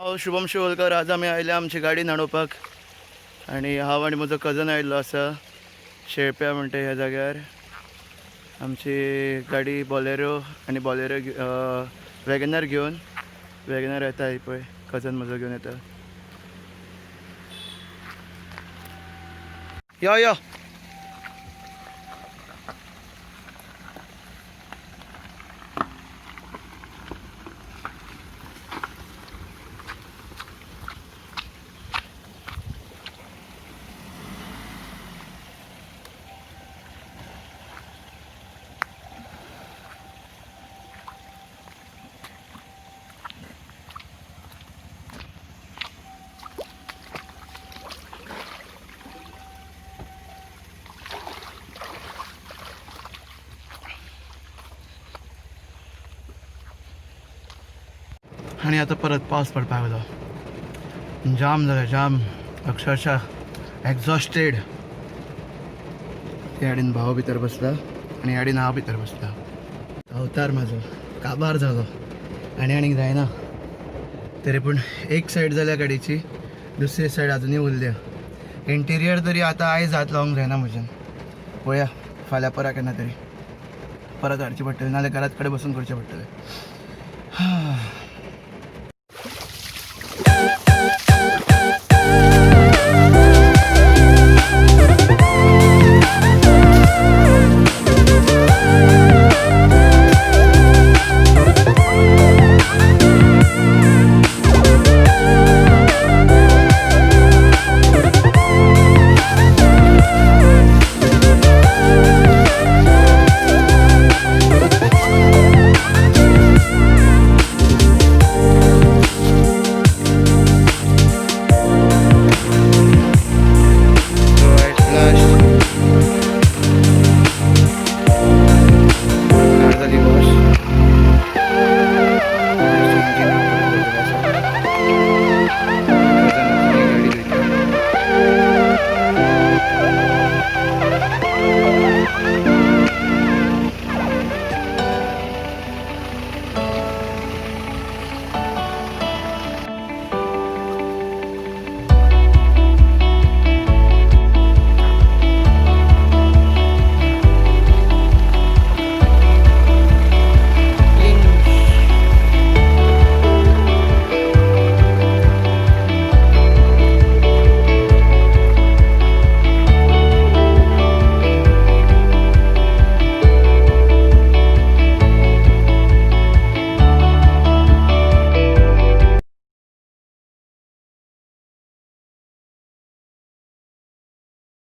हांव शुभम शिवोलकर. आज आमी आयले आमची गाडी न्हाणोवपाक आनी हांव आनी म्हजो कजन आयिल्लो आसा शेळप्या म्हणटा ह्या जाग्यार. आमची गाडी बॉलेरो आनी बॉलेरो वॅगनार घेवन वॅगनार येता ही पळय कजन म्हजो घेवन येता. यो यो आणि आता परत पावस पडपाक लागलो. जाम झालं जाम, अक्षरशः एक्झॉस्टेड. त्या आडीन भाव भितर बसला आणि आडीन हांव भितर बसला. अवतार म्हाजो काबार झालो आनी आनीक जायना. तरी पूण एक सायड जाल्या गाडयेची, दुसरी सायड अजुनूय उरल्या. इंटिरियर तरी आतां आयज हात लावंक जायना म्हज्यान. पळया फाल्यां परा केन्ना तरी परत हाडची पडटली, नाल्यार घरात कडेन बसून करचें पडटलें.